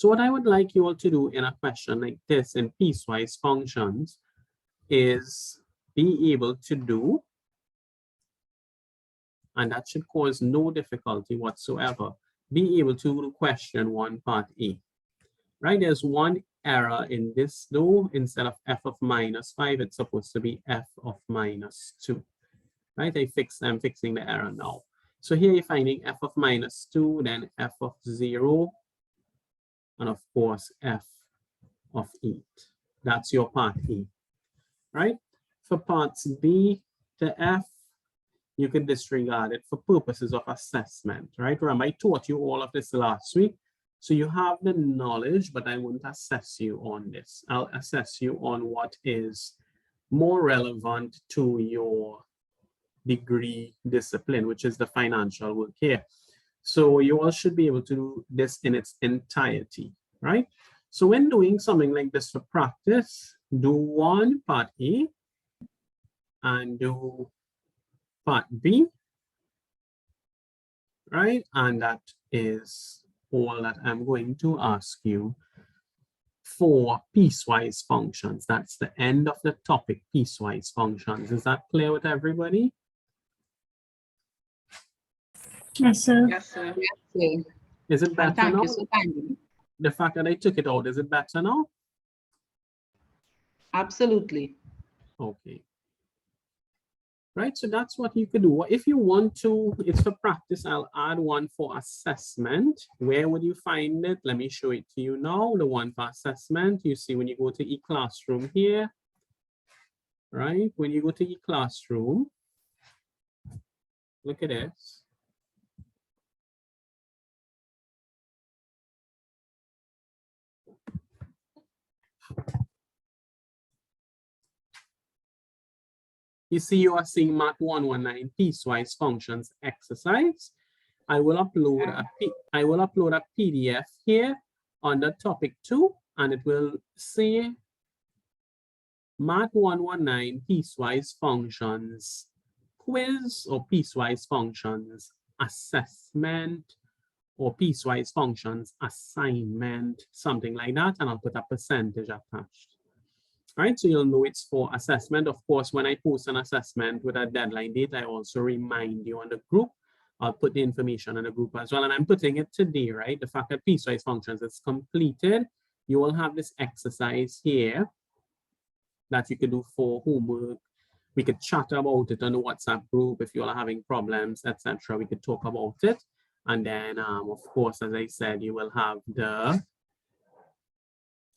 So what I would like you all to do in a question like this in piecewise functions is be able to do, and that should cause no difficulty whatsoever, be able to do question 1 part A. Right, there's one error in this though. Instead of f of -5, it's supposed to be f of -2. Right, I'm fixing the error now. So here you're finding f of -2, then f of 0, and of course f of 8. That's your part A. Right, for parts B to F, you can disregard it for purposes of assessment. Right, remember I taught you all of this last week. So you have the knowledge, but I won't assess you on this. I'll assess you on what is more relevant to your degree discipline, which is the financial work here. So you all should be able to do this in its entirety, right? So when doing something like this for practice, do 1 part A and do part B, right? And that is all that I'm going to ask you for piecewise functions. That's the end of the topic, piecewise functions. Is that clear with everybody? Yes, sir. Yes, sir. Yes, Is it better thank now? you so kindly. The fact that I took it out, is it better now? Absolutely. Okay. Right, so that's what you could do. If you want to, it's for practice, I'll add one for assessment. Where would you find it? Let me show it to you now. The one for assessment, you see when you go to eClassroom here, right? When you go to eClassroom, look at this. You see, you are seeing Math 119 piecewise functions exercise. I will upload a PDF here under topic 2, and it will say Math 119 piecewise functions quiz, or piecewise functions assessment, or piecewise functions assignment, something like that, and I'll put a percentage attached. Right, so you'll know it's for assessment. Of course, when I post an assessment with a deadline date, I also remind you on the group. I'll put the information in the group as well. And I'm putting it today, right? The fact that piecewise functions is completed, you will have this exercise here that you could do for homework. We could chat about it on the WhatsApp group if you are having problems, etc. We could talk about it. And then, of course, as I said, you will have the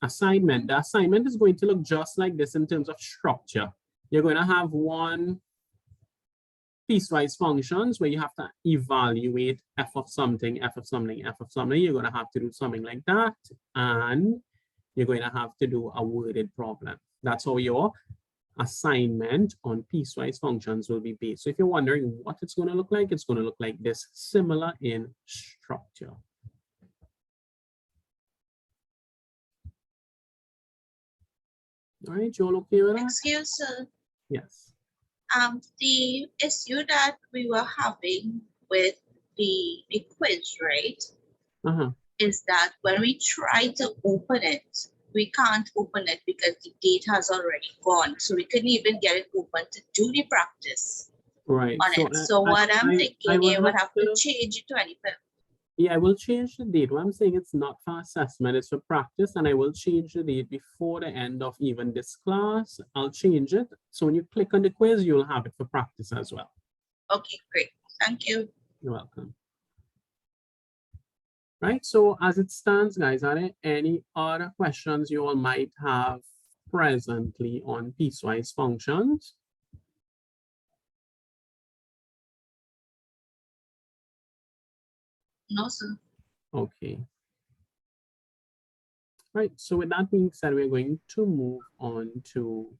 assignment. The assignment is going to look just like this in terms of structure. You're going to have one piecewise functions where you have to evaluate f of something, f of something, f of something. You're going to have to do something like that. And you're going to have to do a worded problem. That's how your assignment on piecewise functions will be based. So if you're wondering what it's going to look like, it's going to look like this, similar in structure. All right, you all okay with that? Excuse, sir. Yes. The issue that we were having with the quiz, right? Is that when we try to open it, we can't open it because the date has already gone. So we couldn't even get it open to do the practice right. on it. So what I'm thinking, you would have to change it to 25th. Yeah, I will change the date. What I'm saying, it's not for assessment, it's for practice, and I will change the date before the end of even this class. I'll change it. So when you click on the quiz, you'll have it for practice as well. Okay, great. Thank you. You're welcome. Right, so as it stands, guys, are there any other questions you all might have presently on piecewise functions? No, sir. Okay. Right, so with that being said, we're going to move on to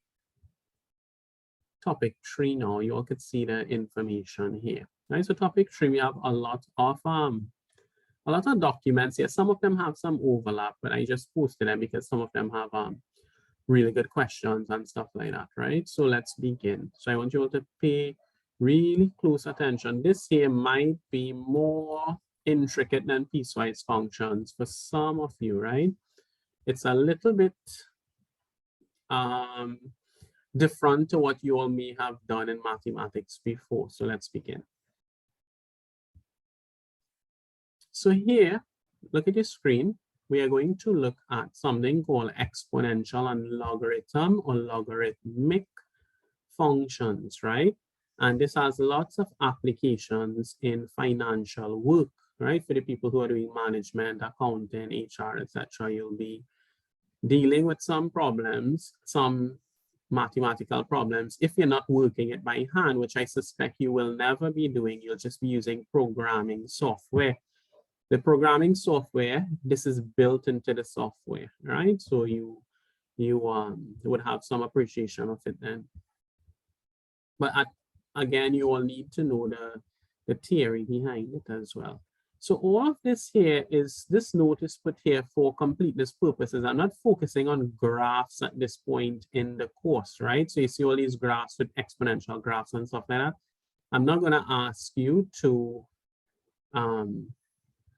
topic 3 now. You all could see the information here. Right, so topic 3, we have a lot of documents here. Some of them have some overlap, but I just posted them because some of them have really good questions and stuff like that, right? So let's begin. So I want you all to pay really close attention. This here might be more intricate than piecewise functions for some of you, right? It's a little bit different to what you all may have done in mathematics before. So let's begin. So here, look at your screen. We are going to look at something called exponential and logarithm or logarithmic functions, right? And this has lots of applications in financial work, right? For the people who are doing management, accounting, HR, etc., you'll be dealing with some problems, some mathematical problems. If you're not working it by hand, which I suspect you will never be doing, you'll just be using programming software. The programming software, this is built into the software, right? So you would have some appreciation of it then. But again, you all need to know the theory behind it as well. So all of this here is, this note is put here for completeness purposes. I'm not focusing on graphs at this point in the course, right? So you see all these graphs with exponential graphs and stuff like that. I'm not going to ask you to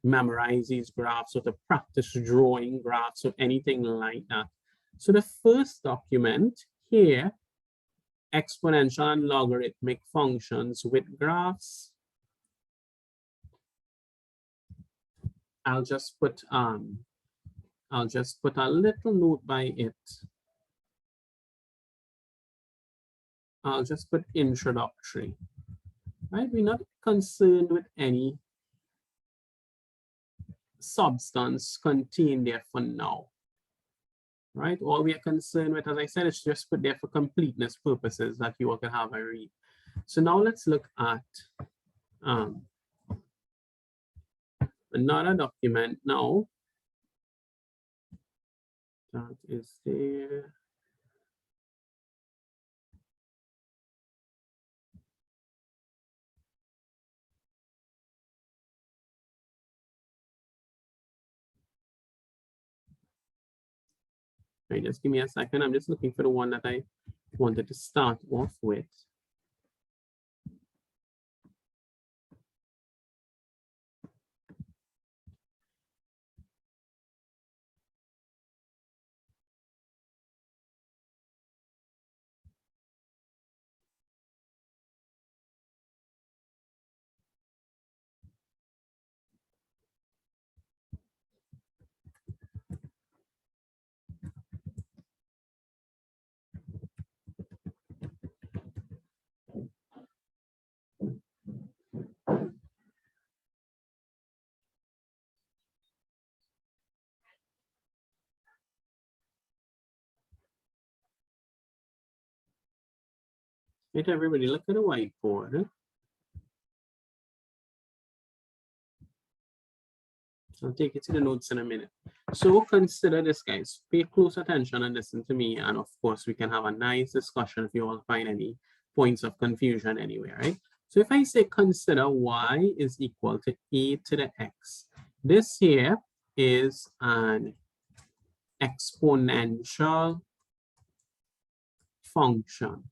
memorize these graphs or to practice drawing graphs or anything like that. So the first document here, exponential and logarithmic functions with graphs. I'll just put a little note by it. I'll just put introductory, right? We're not concerned with any substance contained there for now, right? All we are concerned with, as I said, is just put there for completeness purposes that you all can have a read. So now let's look at another document now. That is there. Right, just give me a second. I'm just looking for the one that I wanted to start off with. Right, everybody, look at the whiteboard. I'll take you to the notes in a minute. So consider this, guys. Pay close attention and listen to me. And of course, we can have a nice discussion if you all find any points of confusion anywhere, right? So if I say consider y is equal to a to the x, this here is an exponential function.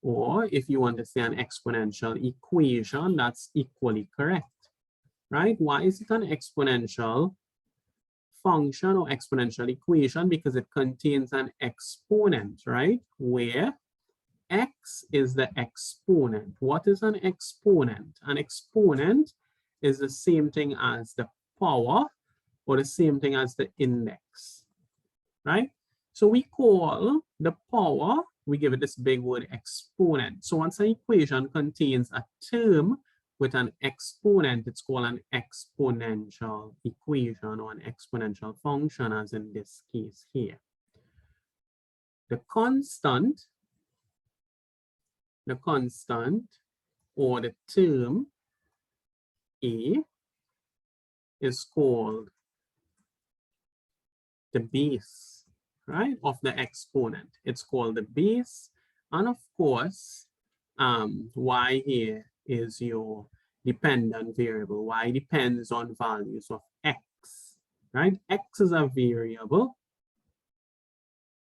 Or if you want to say an exponential equation, that's equally correct, right? Why is it an exponential function or exponential equation? Because it contains an exponent, right? Where x is the exponent. What is an exponent? An exponent is the same thing as the power or the same thing as the index, right? So we call the power, we give it this big word exponent. So once an equation contains a term with an exponent, it's called an exponential equation or an exponential function, as in this case here. The constant or the term a is called the base, right, of the exponent. It's called the base. And of course, y here is your dependent variable. Y depends on values of x, right? X is a variable.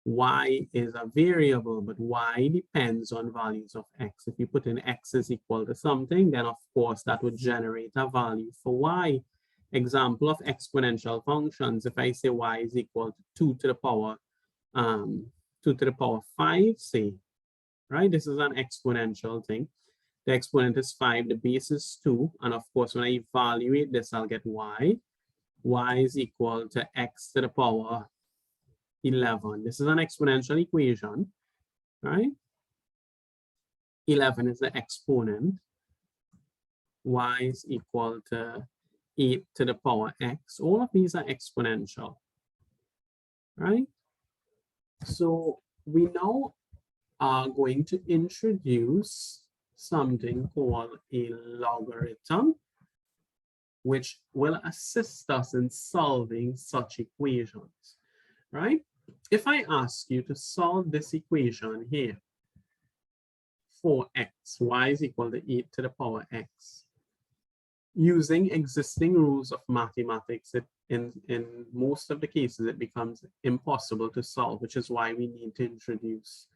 y is a variable, but y depends on values of x. If you put in x is equal to something, then of course that would generate a value for y. Example of exponential functions, if I say y is equal to 2 to the power 5, say, right? This is an exponential thing. The exponent is 5, the base is 2, and of course when I evaluate this, I'll get y. Y is equal to x to the power 11. This is an exponential equation, right? 11 is the exponent. Y is equal to 8 to the power x. All of these are exponential, right? So we now are going to introduce something called a logarithm, which will assist us in solving such equations, right? If I ask you to solve this equation here, 4x, y is equal to 8 to the power x, using existing rules of mathematics, in most of the cases, it becomes impossible to solve, which is why we need to introduce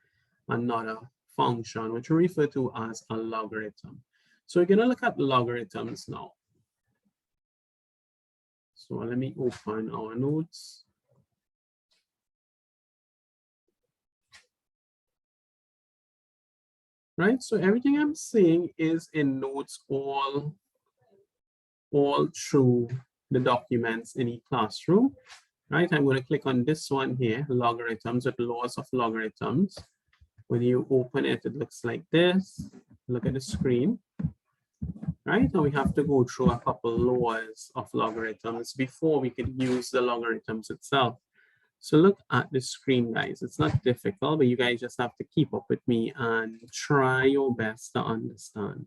another function, which we refer to as a logarithm. So we're going to look at logarithms now. So let me open our notes. Right, so everything I'm saying is in notes all through the documents in eClassroom, right? I'm going to click on this one here, logarithms, with laws of logarithms. When you open it, it looks like this. Look at the screen, right? And we have to go through a couple laws of logarithms before we can use the logarithms itself. So look at the screen, guys. It's not difficult, but you guys just have to keep up with me and try your best to understand,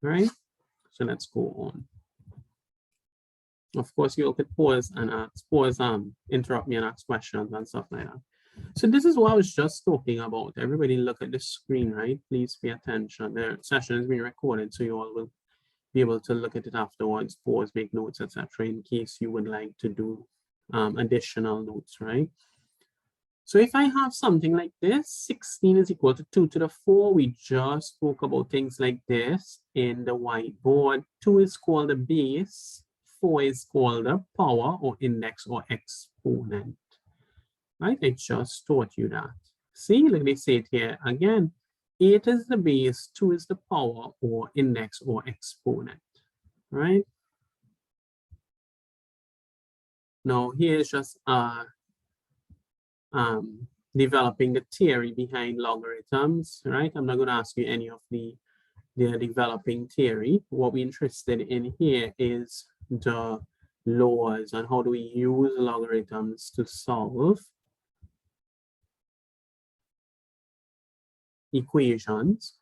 right? So let's go on. Of course, you could pause and ask, interrupt me and ask questions and stuff like that. So this is what I was just talking about. Everybody look at the screen, right? Please pay attention. The session is being recorded, so you all will be able to look at it afterwards, pause, make notes, etc., in case you would like to do additional notes, right? So if I have something like this, 16 is equal to 2 to the 4. We just spoke about things like this in the whiteboard. 2 is called the base. 4 is called the power or index or exponent, right? I just taught you that. See, let me say it here again. 8 is the base, 2 is the power or index or exponent, right? Now here's just developing the theory behind logarithms, right? I'm not going to ask you any of the developing theory. What we're interested in here is the laws and how do we use logarithms to solve equations.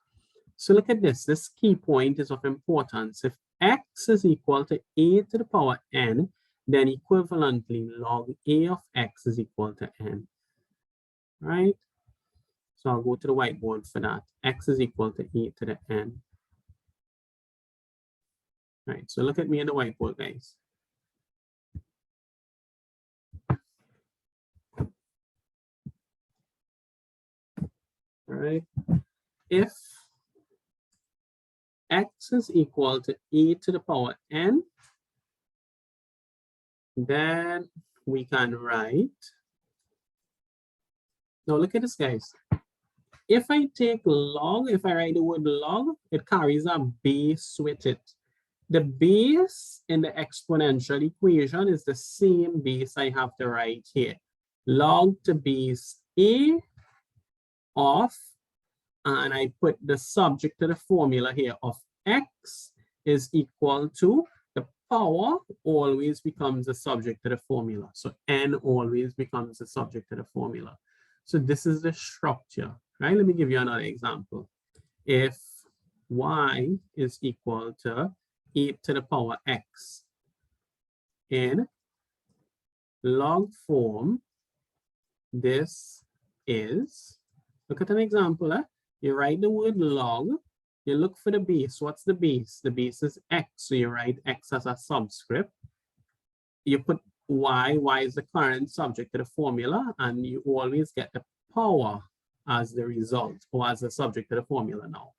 So look at this. This key point is of importance. If x is equal to a to the power n, then equivalently log a of x is equal to n, right? So I'll go to the whiteboard for that. X is equal to a to the n. Right, so look at me in the whiteboard, guys. All right, if x is equal to a to the power n, then we can write, now look at this, guys. If I take log, if I write the word log, it carries a base with it. The base in the exponential equation is the same base I have to write here. Log to base a of, and I put the subject to the formula here of x is equal to the power always becomes the subject to the formula. So n always becomes the subject to the formula. So this is the structure, right? Let me give you another example. If y is equal to 8 to the power x in log form, this is, look at an example. You write the word log, you look for the base. What's the base? The base is x, so you write x as a subscript. You put y is the current subject to the formula, and you always get the power as the result or as the subject to the formula now.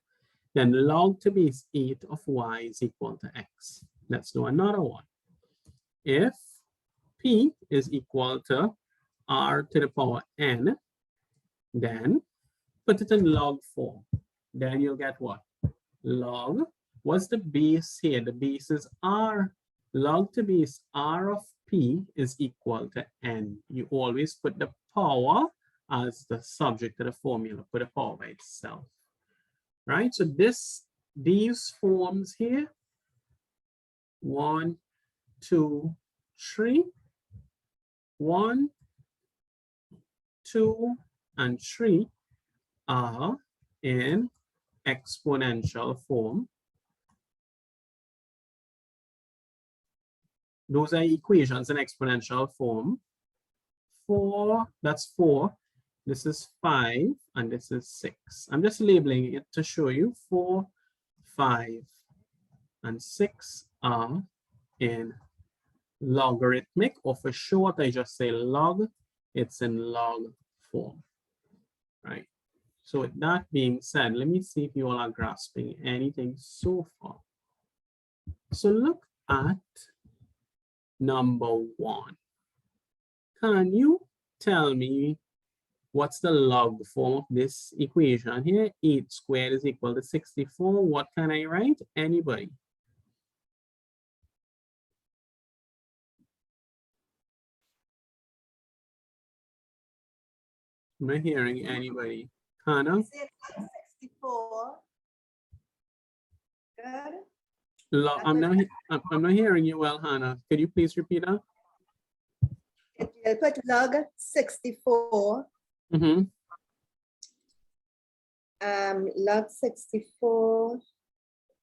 Then log to base 8 of y is equal to x. Let's do another one. If p is equal to r to the power n, then put it in log form. Then you'll get what? Log, what's the base here? The base is r. Log to base r of p is equal to n. You always put the power as the subject to the formula, put the power by itself. Right? So these forms here, 1, 2, 3, 1, 2, and 3 are in exponential form. Those are equations in exponential form. 4, that's 4. This is 5, and this is 6. I'm just labeling it to show you 4, 5, and 6 are in logarithmic, or for short, I just say log. It's in log form, right? So with that being said, let me see if you all are grasping anything so far. So look at number 1. Can you tell me what's the log form of this equation here? 8 squared is equal to 64. What can I write? Anybody? I'm not hearing anybody. Hannah? 64. Good. I'm not hearing you well, Hannah. Could you please repeat that? You'll put log 64. Mm-hmm. Log 64.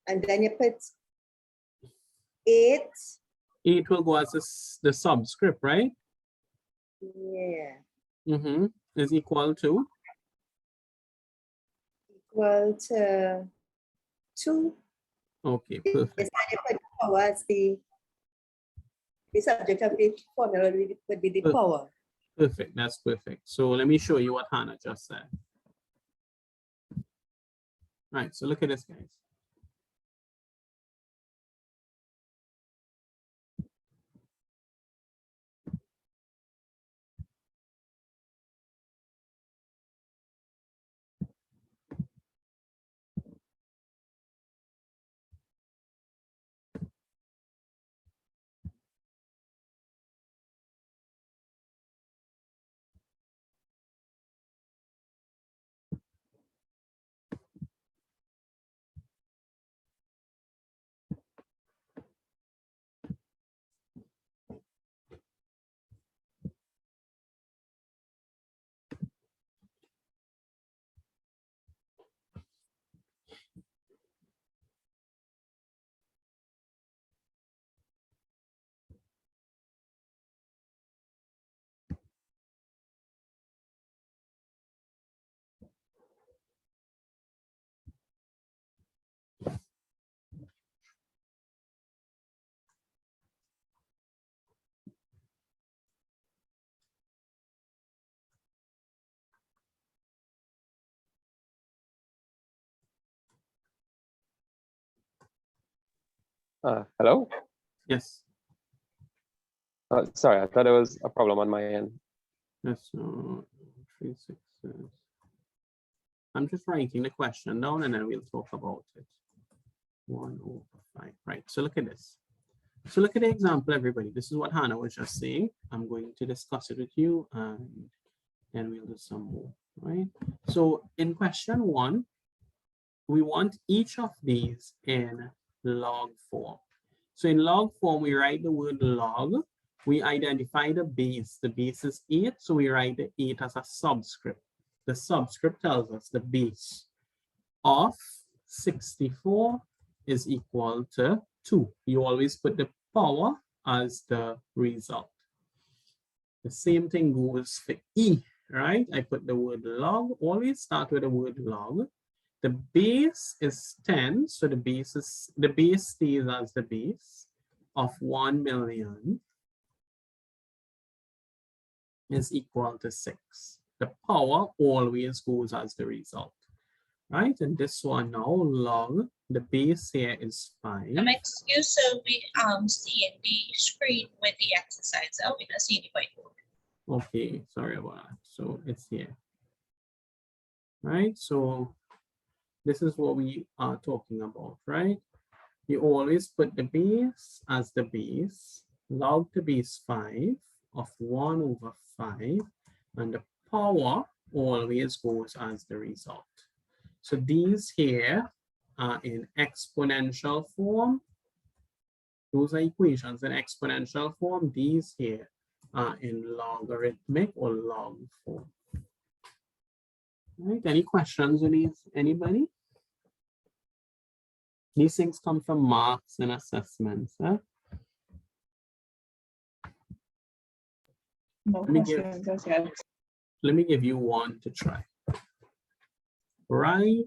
And then you put 8. 8 will go as the subscript, right? Yeah. Mm-hmm. Is equal to? Equal to 2. Okay, perfect. Yes, and you put power as the subject of the formula would be the power. Perfect, that's perfect. So let me show you what Hannah just said. Right, so look at this, guys. Hello? Yes. Sorry, I thought there was a problem on my end. Yes, 3, 6, 6. I'm just writing the question down and then we'll talk about it. 1 over 5. Right, so look at this. So look at the example, everybody. This is what Hannah was just saying. I'm going to discuss it with you and then we'll do some more, right? So in question 1, we want each of these in log form. So in log form, we write the word log. We identify the base. The base is 8, so we write the 8 as a subscript. The subscript tells us the base of 64 is equal to 2. You always put the power as the result. The same thing goes for E, right? I put the word log, always start with the word log. The base is 10, so the base stays as the base of 1 million. is equal to 6. The power always goes as the result, right? And this one now, log, the base here is 5. Excuse sir, we seeing the screen with the exercise. We don't see the whiteboard. Okay, sorry about that. So it's here, right? So this is what we are talking about, right? You always put the base as the base, log the base 5 of 1 over 5, and the power always goes as the result. So these here are in exponential form. Those are equations in exponential form. These here are in logarithmic or log form. Right? Any questions on these? Anybody? These things come from marks and assessments. Huh? No Let me give- questions as yet. Let me give you one to try. Write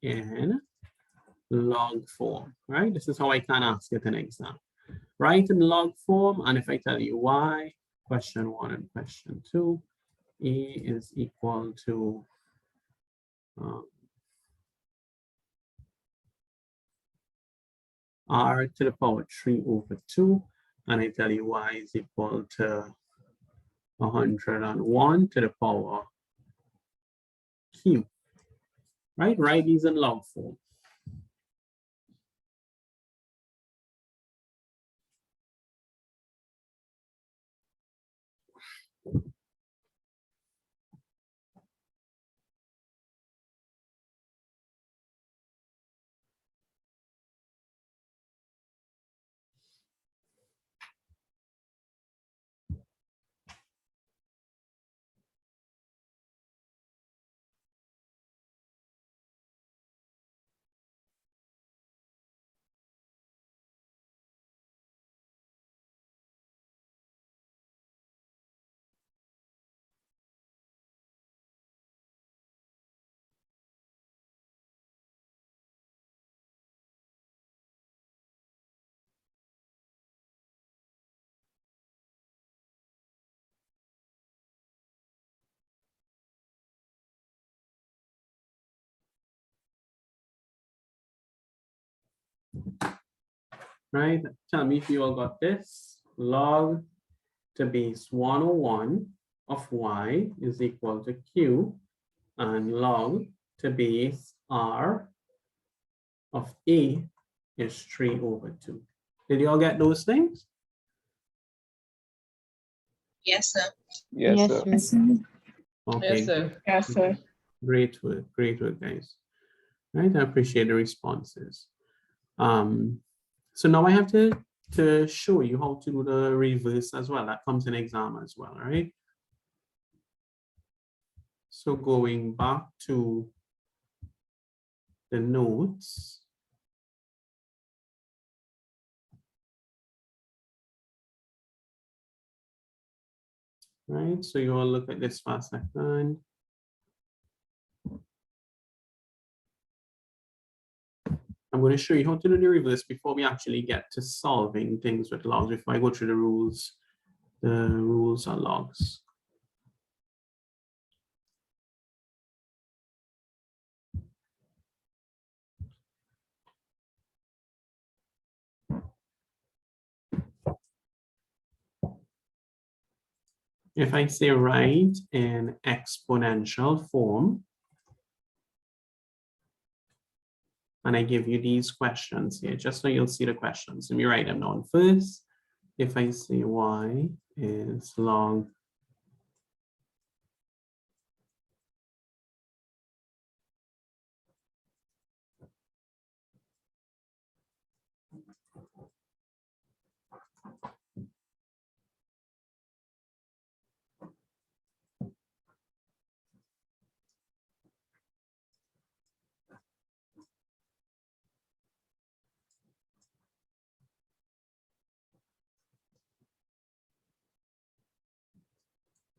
in log form, right? This is how I can ask it in an exam. Write in log form, and if I tell you why, question 1 and question 2, A is equal to R to the power 3 over 2, and I tell you Y is equal to 101 to the power Q, right? Write these in log form. Right? Tell me if you all got this. Log to base 101 of Y is equal to Q, and log to base R of A is 3 over 2. Did you all get those things? Yes, sir. Yes, sir. Yes, sir. Okay. Yes, sir. Yes, sir. Great work, guys. Right, I appreciate the responses. So now I have to show you how to do the reverse as well. That comes in exam as well, right? So going back to the notes. Right, so you all look at this for a second. I'm going to show you how to do the reverse before we actually get to solving things with logs. Before I go through the rules on logs. If I say write in exponential form, and I give you these questions here, just so you'll see the questions. Let me write them down first. If I say Y is log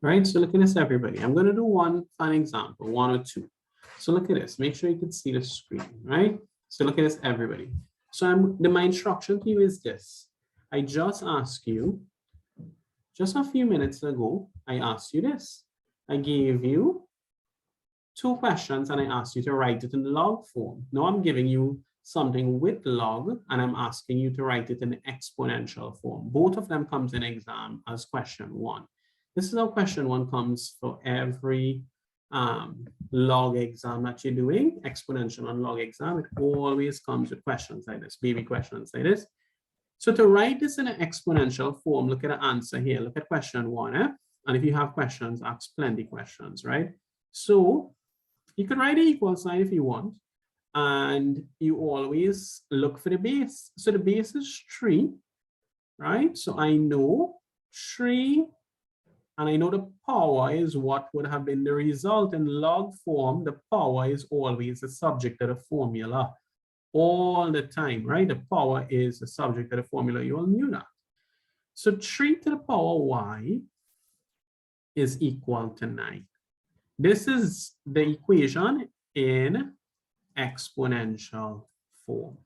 right? So look at this, everybody. I'm going to do one fun example, 1 or 2. So look at this. Make sure you can see the screen, right? So look at this, everybody. So my instruction to you is this. I just ask you just a few minutes ago, I asked you this. I gave you 2 questions and I asked you to write it in log form. Now I'm giving you something with log and I'm asking you to write it in exponential form. Both of them comes in exam as question 1. This is how question 1 comes for every log exam that you're doing, exponential and log exam. It always comes with questions like this, baby questions like this. So to write this in an exponential form, look at the answer here. Look at question 1. And if you have questions, ask plenty questions, right? So you can write the equal sign if you want. And you always look for the base. So the base is 3, right? So I know 3, and I know the power is what would have been the result in log form. The power is always the subject of the formula all the time, right? The power is the subject of the formula. You all knew that. So 3 to the power y is equal to 9. This is the equation in exponential form.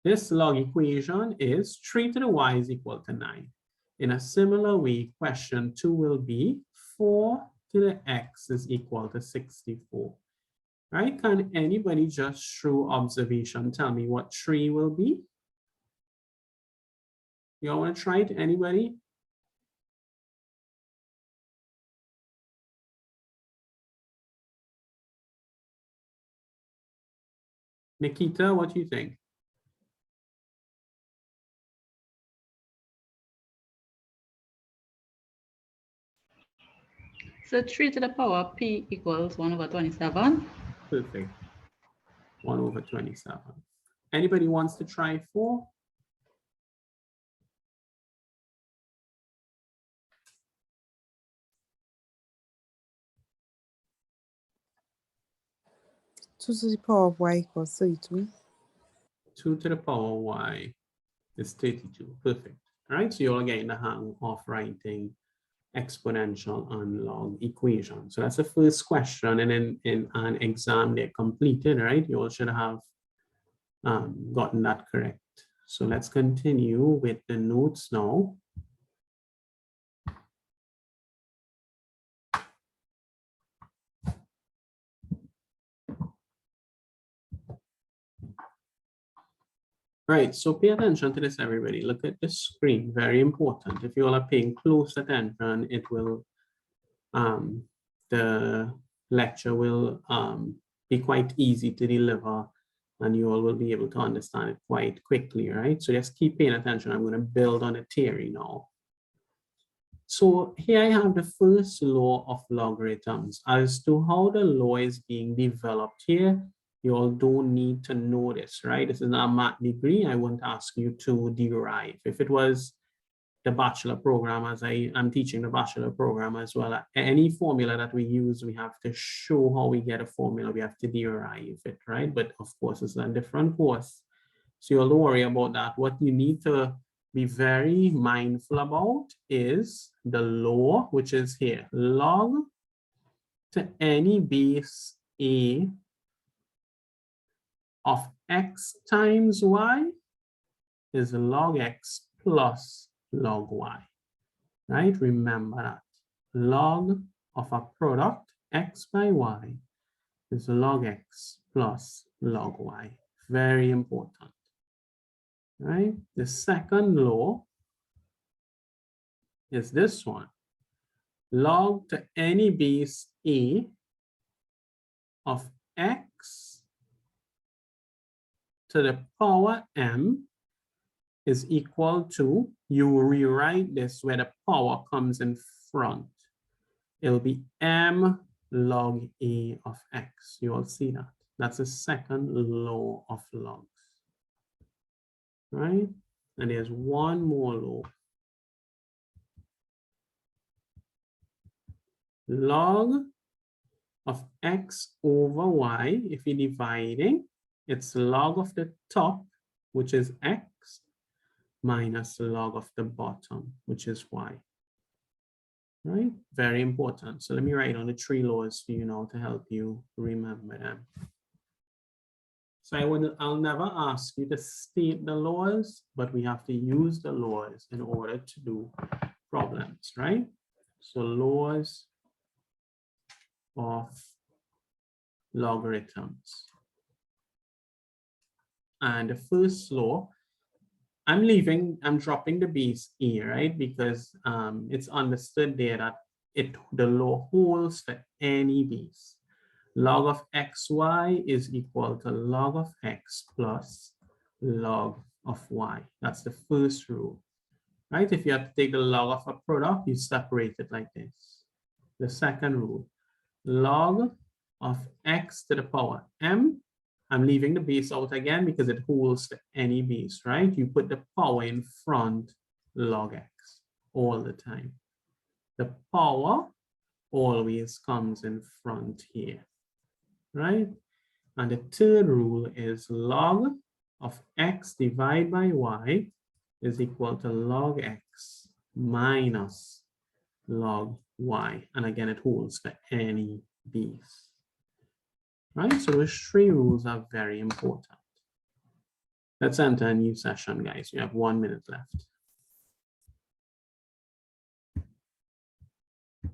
This log equation is 3 to the y is equal to 9. In a similar way, question 2 will be 4 to the x is equal to 64. Right? Can anybody just through observation tell me what 3 will be? You all want to try it? Anybody? Nikita, what do you think? So 3 to the power p equals 1 over 27. Perfect. 1 over 27. Anybody wants to try 4? Two to the power of y equals 32. 2 to the power y is 32. Perfect. All right, so you're all getting the hang of writing exponential and log equation. So that's the first question, and then in an exam they're completed, right? You all should have gotten that correct. So let's continue with the notes now. Right, so pay attention to this, everybody. Look at the screen, very important. If you all are paying close attention, it will, the lecture will be quite easy to deliver and you all will be able to understand it quite quickly, right? So just keep paying attention. I'm going to build on a theory now. So here I have the first law of logarithms. As to how the law is being developed here, you all don't need to know this, right? This is not a math degree. I won't ask you to derive. If it was the bachelor program, as I am teaching the bachelor program as well, any formula that we use, we have to show how we get a formula. We have to derive it, right? But of course, it's a different course. So you'll don't worry about that. What you need to be very mindful about is the law, which is here. Log to any base a of x times y is log x plus log y, right? Remember that. Log of a product, x by y, is log x plus log y. Very important, right? The second law is this one. Log to any base a of x to the power m is equal to, you rewrite this where the power comes in front. It'll be m log a of x. You all see that? That's the second law of logs, right? And there's one more law. Log of x over y, if you're dividing, it's log of the top, which is x, minus log of the bottom, which is y. Right? Very important. So let me write on the 3 laws for you now to help you remember them. So I'll never ask you to state the laws, but we have to use the laws in order to do problems, right? So laws of logarithms. And the first law, I'm dropping the base E, right? Because it's understood there that the law holds for any base. Log of xy is equal to log of x plus log of y. That's the first rule, right? If you have to take the log of a product, you separate it like this. The second rule, log of x to the power m. I'm leaving the base out again because it holds to any base, right? You put the power in front, log x, all the time. The power always comes in front here, right? And the third rule is log of x divided by y is equal to log x minus log y. And again, it holds for any base. Right, so those three rules are very important. Let's enter a new session, guys. We have 1 minute left.